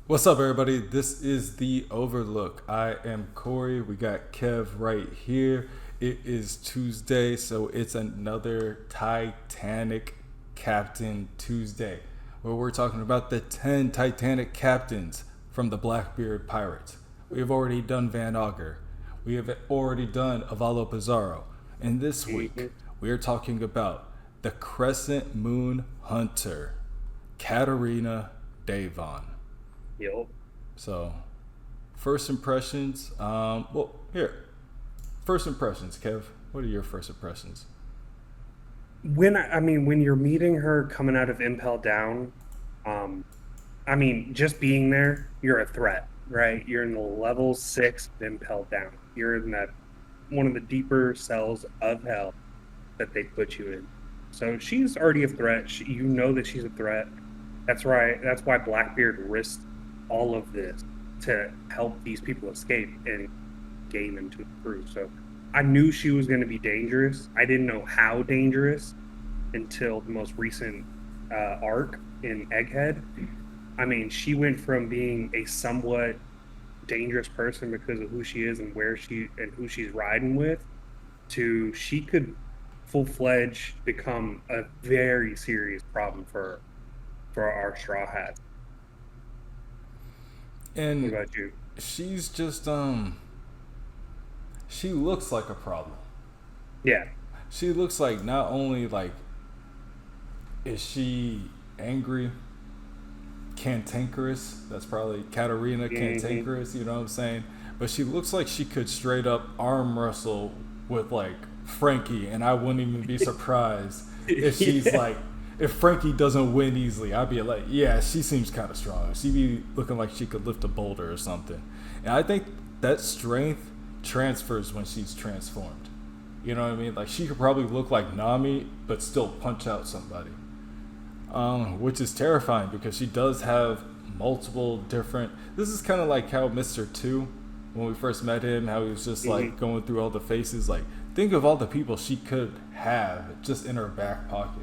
What's up, everybody? This is The Overlook. I am Corey. We got Kev right here. It is Tuesday, so it's another Titanic Captain Tuesday, where we're talking about the 10 Titanic captains from the Blackbeard Pirates. We have already done Van Auger. We have already done Avalo Pizarro. And this week, we are talking about the Crescent Moon Hunter, Catarina Devon. Yep. So, first impressions. First impressions, Kev. What are your first impressions? When you're meeting her coming out of Impel Down, just being there, you're a threat, right? You're in the level 6 of Impel Down. You're in that one of the deeper cells of hell that they put you in. So she's already a threat. You know that she's a threat. That's right. That's why Blackbeard risked all of this to help these people escape and gain them to the crew. So I knew she was going to be dangerous. I didn't know how dangerous until the most recent arc in Egghead. I mean, she went from being a somewhat dangerous person because of who she is and who she's riding with to she could full-fledged become a very serious problem for our straw hats. What And about you? she's just she looks like a problem. Yeah. She looks like not only like is she angry, cantankerous. That's probably Katarina Mm-hmm. cantankerous. You know what I'm saying? But she looks like she could straight up arm wrestle with like Frankie, and I wouldn't even be surprised if she's Yeah. like if Frankie doesn't win easily. I'd be like, yeah, she seems kind of strong. She'd be looking like she could lift a boulder or something. And I think that strength transfers when she's transformed. You know what I mean? Like she could probably look like Nami, but still punch out somebody, which is terrifying because she does have multiple different. This is kind of like how Mister Two, when we first met him, how he was just like Mm-hmm. going through all the faces. Like, think of all the people she could have just in her back pocket.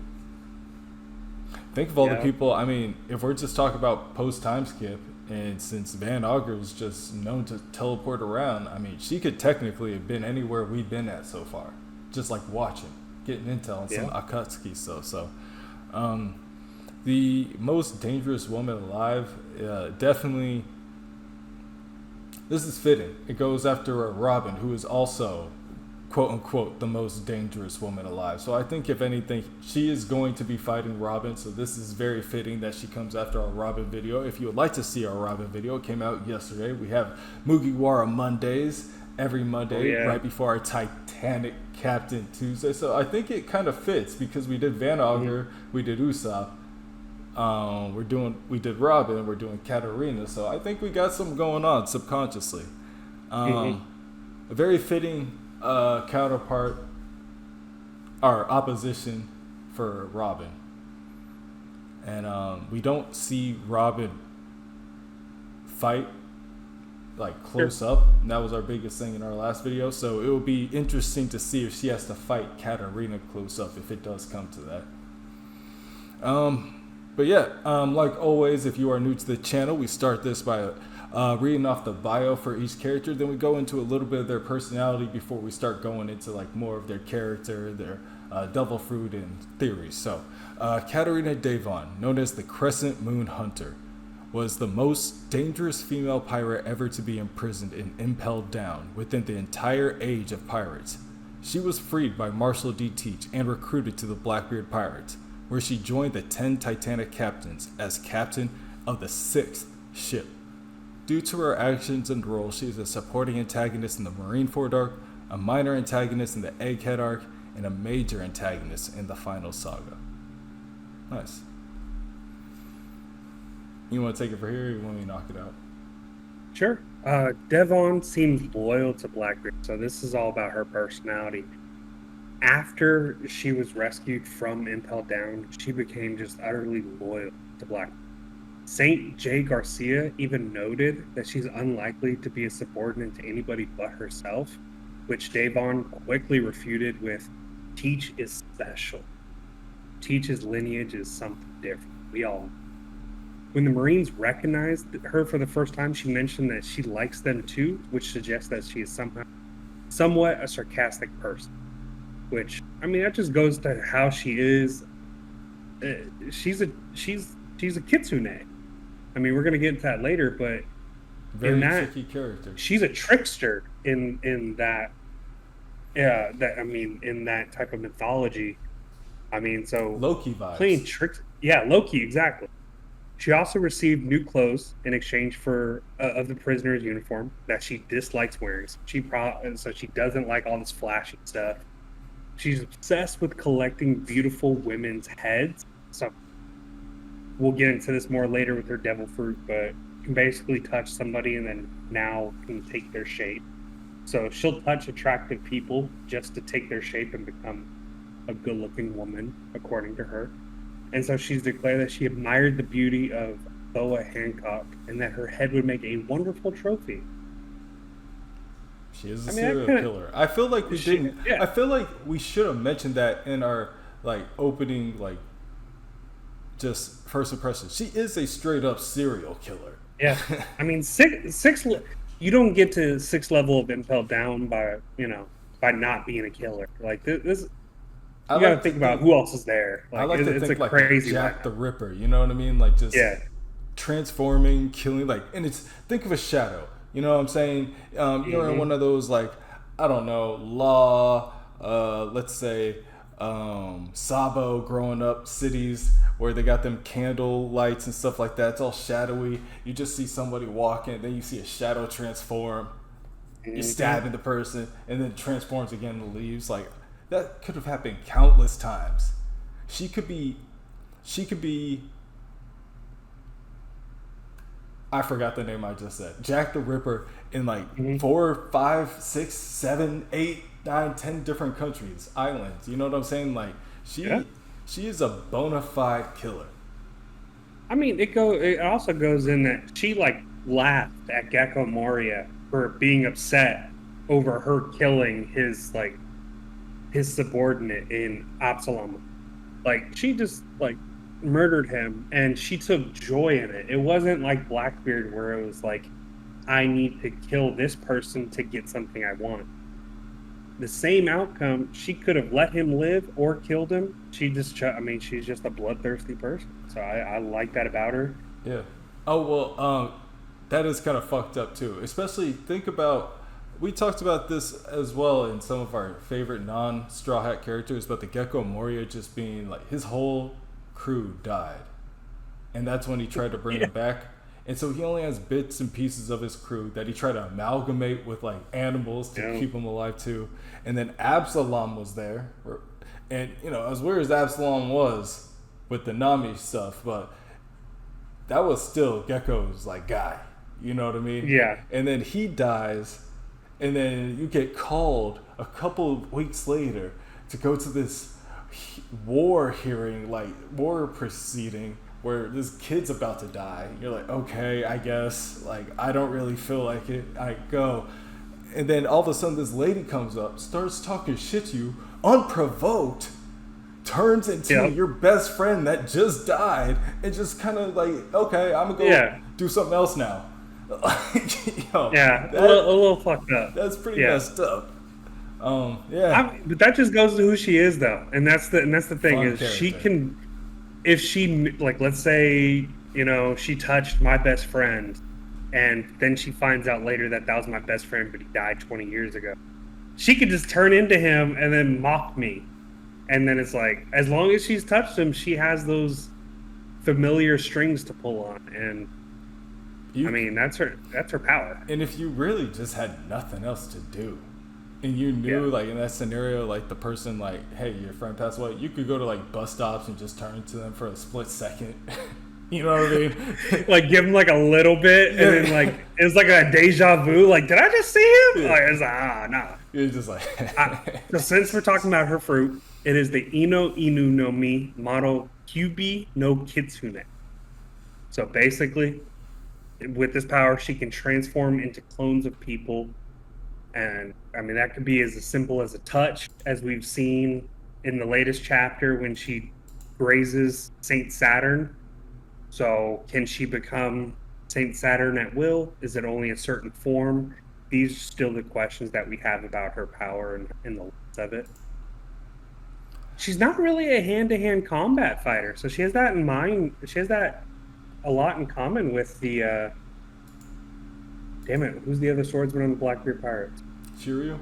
Think of all the Yeah. people. I mean, if we're just talking about post time skip, and since Van Auger is just known to teleport around, I mean, she could technically have been anywhere we've been at so far, just like watching, getting intel on some Yeah. Akatsuki stuff. So, um, the most dangerous woman alive, definitely. This is fitting. It goes after Robin, who is also, quote unquote, the most dangerous woman alive. So I think, if anything, she is going to be fighting Robin. So this is very fitting that she comes after our Robin video. If you would like to see our Robin video, it came out yesterday. We have Mugiwara Mondays every Oh Monday yeah. right before our Titanic Captain Tuesday. So I think it kind of fits because we did Van Mm-hmm. Auger, we did Usopp, we did Robin, we're doing Katarina, so I think we got something going on subconsciously. Mm-hmm. A very fitting counterpart or opposition for Robin, and we don't see Robin fight like Sure. close up. And that was our biggest thing in our last video, so it will be interesting to see if she has to fight Katarina close up if it does come to that. But yeah, like always, if you are new to the channel, we start this by reading off the bio for each character. Then we go into a little bit of their personality before we start going into like more of their character, their devil fruit and theories. So, Catarina Devon, known as the Crescent Moon Hunter, was the most dangerous female pirate ever to be imprisoned and impelled down within the entire age of pirates. She was freed by Marshall D. Teach and recruited to the Blackbeard Pirates, where she joined the 10 Titanic captains as captain of the 6th ship. Due to her actions and role, she is a supporting antagonist in the Marineford arc, a minor antagonist in the Egghead arc, and a major antagonist in the final saga. Nice. You want to take it for here, or you want me to knock it out? Sure. Devon seems loyal to Blackbeard, so this is all about her personality. After she was rescued from Impel Down, she became just utterly loyal to Blackbeard. Saint J. Garcia even noted that she's unlikely to be a subordinate to anybody but herself, which Devon quickly refuted with Teach is special. Teach's lineage is something different. We all know. when the Marines recognized her for the first time, she mentioned that she likes them too, which suggests that she is somehow somewhat a sarcastic person. Which, I mean, that just goes to how she is. She's a kitsune. I mean, we're gonna get into that later, but Very tricky character. she's a trickster in that. Yeah, that I mean, in that type of mythology. I mean, so Loki vibes. playing tricks. Yeah, Loki, exactly. She also received new clothes in exchange for of the prisoner's uniform that she dislikes wearing. So she doesn't like all this flashy stuff. She's obsessed with collecting beautiful women's heads. So we'll get into this more later with her devil fruit, but can basically touch somebody and then now can take their shape. So she'll touch attractive people just to take their shape and become a good-looking woman, according to her. And so she's declared that she admired the beauty of Boa Hancock and that her head would make a wonderful trophy. She is a serial killer. I feel like we didn't. Yeah. I feel like we should have mentioned that in our like opening, like just first impression. She is a straight up serial killer. Yeah, I mean six. You don't get to 6th level of impel down by by not being a killer. Like this. You got to think about who else is there. Like, I like to think like crazy Jack the Ripper. You know what I mean? Like just yeah. transforming, killing. Like, and it's think of a shadow. You know what I'm saying? You're in one of those like I don't know law. Let's say Sabo growing up cities where they got them candle lights and stuff like that. It's all shadowy. You just see somebody walking, then you see a shadow transform. You're stabbing the person, and then it transforms again and leaves. Like that could have happened countless times. She could be. I forgot the name I just said. Jack the Ripper in like 4, 5, 6, 7, 8, 9, 10 different countries, islands. You know what I'm saying? Like she is a bona fide killer. I mean, it also goes in that she like laughed at Gecko Moria for being upset over her killing his subordinate in Absalom. Like she just like murdered him and she took joy in it. It wasn't like Blackbeard where it was like, I need to kill this person to get something I want. The same outcome, she could have let him live or killed him. She's just a bloodthirsty person. So I like that about her. Yeah. Oh, well, that is kind of fucked up too. Especially think about, we talked about this as well in some of our favorite non-Straw Hat characters, but the Gecko Moria just being like, his whole crew died. And that's when he tried to bring him back. And so he only has bits and pieces of his crew that he tried to amalgamate with like animals to keep him alive too. And then Absalom was there. And, as weird as Absalom was with the Nami stuff, but that was still Gecko's like guy. You know what I mean? Yeah. And then he dies. And then you get called a couple of weeks later to go to this war proceeding where this kid's about to die. You're like, okay, I guess. Like, I don't really feel like it. I go. And then all of a sudden this lady comes up, starts talking shit to you, unprovoked, turns into your best friend that just died, and just kind of like, okay, I'm going to go do something else now. A little fucked up. That's pretty messed up. But that just goes to who she is, though, and that's the thing. Fun is character. She can, if she like, let's say she touched my best friend, and then she finds out later that was my best friend, but he died 20 years ago. She could just turn into him and then mock me, and then it's like, as long as she's touched him, she has those familiar strings to pull on, and that's her power. And if you really just had nothing else to do, and you knew, like, in that scenario, like, the person, like, hey, your friend passed away, you could go to, like, bus stops and just turn to them for a split second. You know what I mean? Like, give them, like, a little bit, and then, like, it's like a deja vu. Like, did I just see him? Like, it's like, nah. You're just like... So since we're talking about her fruit, it is the Ino Inu no Mi Maro Kyubi no Kitsune. So, basically, with this power, she can transform into clones of people. And that could be as simple as a touch, as we've seen in the latest chapter when she grazes Saint Saturn. So can she become Saint Saturn at will? Is it only a certain form? These are still the questions that we have about her power and the limits of it. She's not really a hand-to-hand combat fighter, so she has that in mind. She has that a lot in common with the damn it, who's the other swordsman on the Blackbeard Pirates? Shiryu?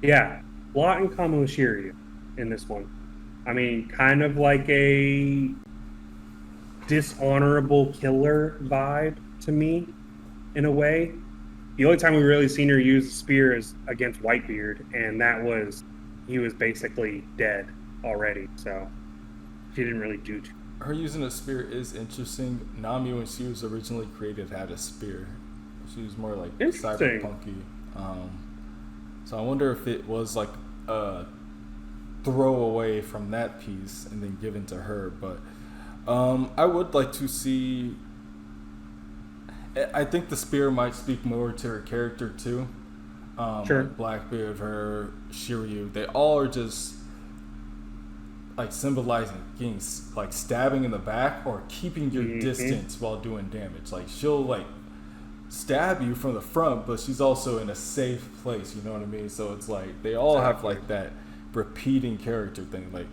Yeah, a lot in common with Shiryu in this one. I mean, kind of like a dishonorable killer vibe to me, in a way. The only time we really seen her use a spear is against Whitebeard, and he was basically dead already, so she didn't really do too. Her using a spear is interesting. Nami, when she was originally created, had a spear. She was more like cyberpunky. So I wonder if it was like a throwaway from that piece and then given to her. But I would like to see. I think the spear might speak more to her character too. Sure. Like Blackbeard, her, Shiryu, they all are just like symbolizing getting like stabbing in the back or keeping your distance while doing damage. Like she'll like stab you from the front, but she's also in a safe place. You know what I mean? So it's like they all have like that repeating character thing. Like,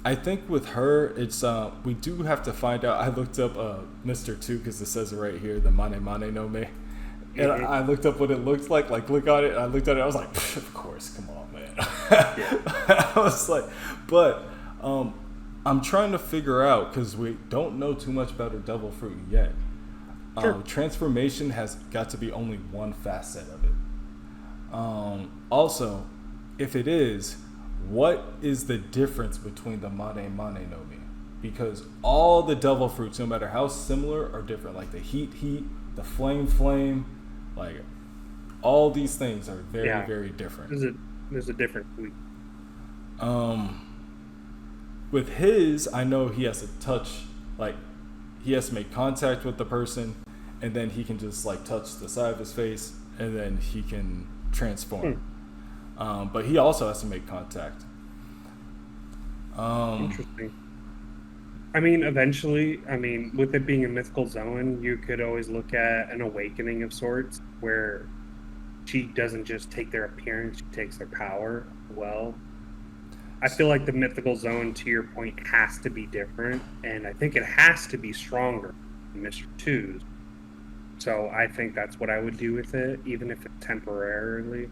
I think with her, it's we do have to find out. I looked up Mr. 2 because it says it right here, the Mane Mane no Me. And I looked up what it looks like. Like, look at it. And I looked at it. I was like, of course, come on, man. I was like, but I'm trying to figure out because we don't know too much about her devil fruit yet. Sure. Transformation has got to be only one facet of it. Also, if it is, what is the difference between the Mane Mane no Mi? Because all the devil fruits, no matter how similar, are different. Like the heat, the flame, like all these things are very, very different. There's a different tweak. With his, I know he has to touch, like he has to make contact with the person, and then he can just like touch the side of his face, and then he can transform. But he also has to make contact. Interesting. I mean, eventually, with it being a mythical zone, you could always look at an awakening of sorts where she doesn't just take their appearance, she takes their power. Well, I feel like the mythical zone, to your point, has to be different, and I think it has to be stronger than Mr. 2's. So I think that's what I would do with it, even if it's temporarily,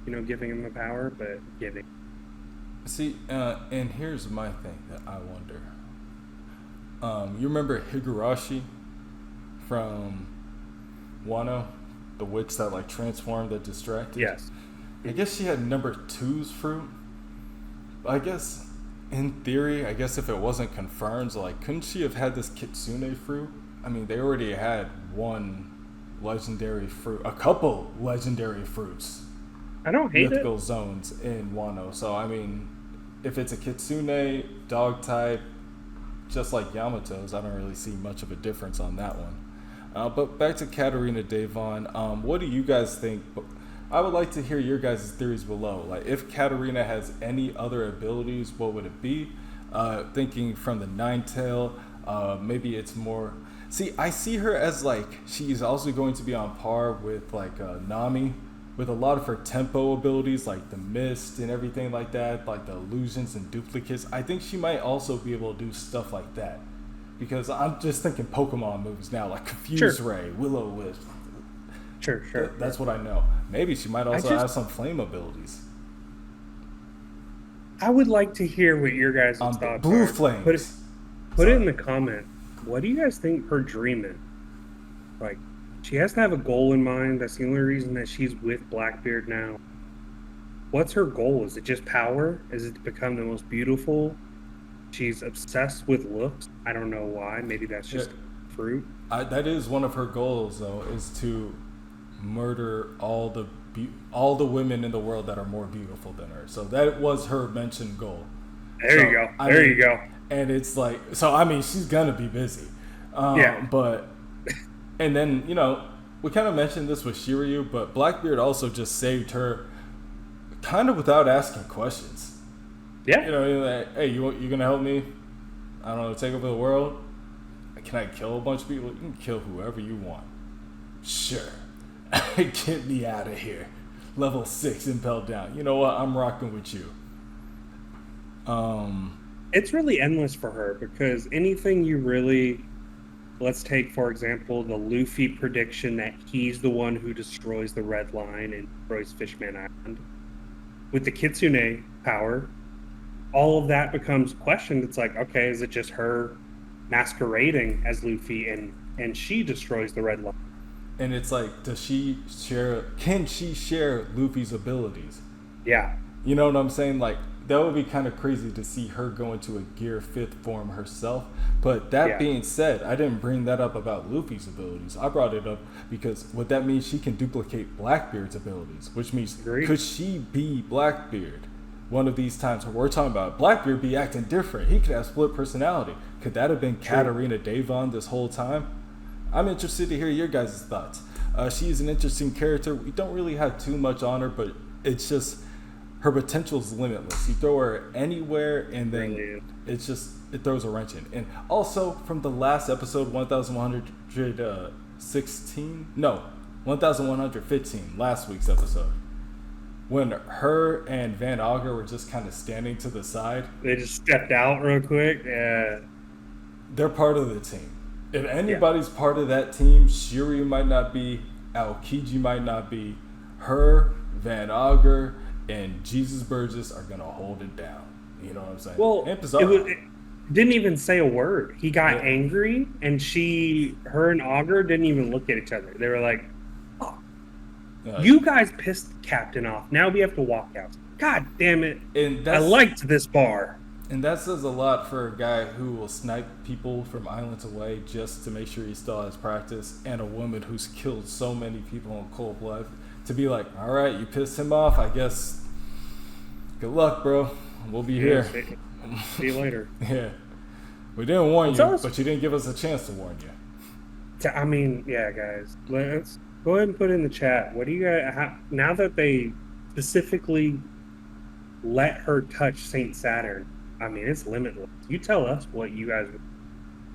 giving him the power, but giving. See, and here's my thing that I wonder. You remember Higurashi from Wano, the witch that like transformed, that distracted? Yes. I guess she had number 2's fruit. I guess, in theory, if it wasn't confirmed, like, couldn't she have had this Kitsune fruit? I mean, they already had one legendary fruit, a couple legendary fruits. I don't hate mythical zones in Wano. So, I mean, if it's a Kitsune dog type, just like Yamato's, I don't really see much of a difference on that one. But back to Catarina Devon, what do you guys think? I would like to hear your guys' theories below. Like, if Catarina has any other abilities, what would it be? Thinking from the Ninetale, maybe it's more. See, I see her as like she's also going to be on par with like Nami, with a lot of her tempo abilities, like the mist and everything like that, like the illusions and duplicates. I think she might also be able to do stuff like that, because I'm just thinking Pokemon moves now, like Confuse Ray, Will-O-Wisp. Sure. That's what I know. Maybe she might also have some flame abilities. I would like to hear what your guys' thoughts are. Blue flames. Put it in the comment. What do you guys think her dream is? Like, she has to have a goal in mind. That's the only reason that she's with Blackbeard now. What's her goal? Is it just power? Is it to become the most beautiful? She's obsessed with looks. I don't know why. Maybe that's just fruit. That is one of her goals, though, is to murder all the women in the world that are more beautiful than her. So that was her mentioned goal. There you go. And it's like, so I mean, she's gonna be busy. But and then we kind of mentioned this with Shiryu, but Blackbeard also just saved her, kind of without asking questions. Yeah. Like, hey, you gonna help me? I don't know, take over the world. Can I kill a bunch of people? You can kill whoever you want. Sure. Get me out of here. Level 6 impelled down. You know what? I'm rocking with you. It's really endless for her because anything you really, let's take for example the Luffy prediction that he's the one who destroys the Red Line and destroys Fishman Island. With the Kitsune power, all of that becomes questioned. It's like, okay, is it just her masquerading as Luffy and she destroys the Red Line? And it's like, can she share Luffy's abilities? Yeah. You know what I'm saying? Like, that would be kind of crazy to see her go into a Gear 5th form herself. But that being said, I didn't bring that up about Luffy's abilities. I brought it up because what that means, she can duplicate Blackbeard's abilities, which means could she be Blackbeard one of these times where we're talking about Blackbeard be acting different? He could have split personality. Could that have been Catarina Devon this whole time? I'm interested to hear your guys' thoughts. She's an interesting character. We don't really have too much on her, but it's just her potential is limitless. You throw her anywhere, and then it throws a wrench in. And also from the last episode, 1115, last week's episode, when her and Van Auger were just kind of standing to the side. They just stepped out real quick. Yeah. They're part of the team. If anybody's part of that team, Shuri might not be, Aokiji might not be. Her, Van Auger, and Jesus Burgess are going to hold it down. You know what I'm saying? Well, it didn't even say a word. He got angry, and her and Auger didn't even look at each other. They were like, oh, you guys pissed the captain off. Now we have to walk out. God damn it. I liked this bar. And that says a lot for a guy who will snipe people from islands away just to make sure he still has practice, and a woman who's killed so many people in cold blood. To be like, all right, you pissed him off, I guess. Good luck, bro. We'll be here. See you later. Yeah. We didn't warn you, but you didn't give us a chance to warn you. I mean, yeah, guys. Let's go ahead and put in the chat. What do you guys, now that they specifically let her touch Saint Saturn? I mean, it's limitless. You tell us what you guys,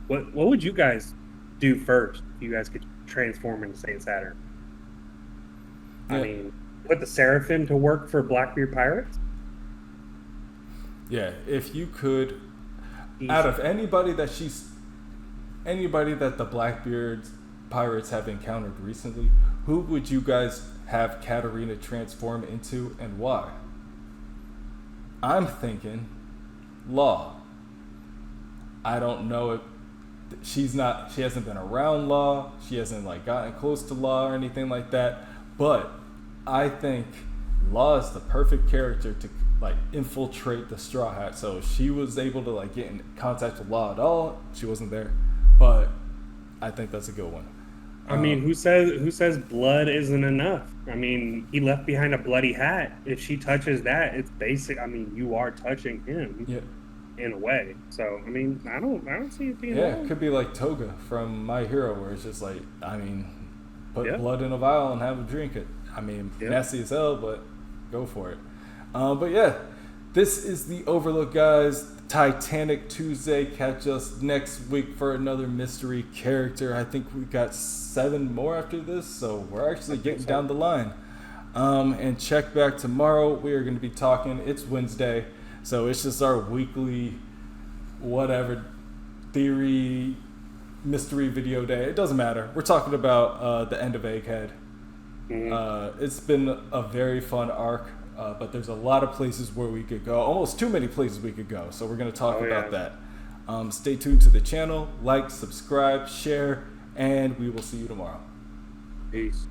what would you guys do first if you guys could transform into Saint Saturn? I mean, put the Seraphim to work for Blackbeard Pirates? Yeah, if you could, out of anybody that the Blackbeard Pirates have encountered recently, who would you guys have Catarina transform into and why? I'm thinking Law. I don't know if she hasn't been around Law, she hasn't like gotten close to Law or anything like that, but I think Law is the perfect character to like infiltrate the Straw Hat. So if she was able to like get in contact with Law at all, she wasn't there, but I think that's a good one. I mean, who says blood isn't enough? I mean, he left behind a bloody hat. If she touches that, it's basic. I mean, you are touching him in a way. So, I mean, I don't see it being wrong. It could be like Toga from My Hero, where it's just like, I mean, put blood in a vial and have him drink it. I mean, nasty as hell, but go for it. But yeah, this is the Overlook, guys. Titanic Tuesday. Catch us next week for another mystery character. I think we got 7 more after this, so we're actually getting down the line. And check back tomorrow. We are going to be talking. It's Wednesday, so it's just our weekly whatever theory mystery video day. It doesn't matter. We're talking about the end of Egghead. It's been a very fun arc. But there's a lot of places where we could go, almost too many places we could go. So we're going to talk about that. Stay tuned to the channel, like, subscribe, share, and we will see you tomorrow. Peace.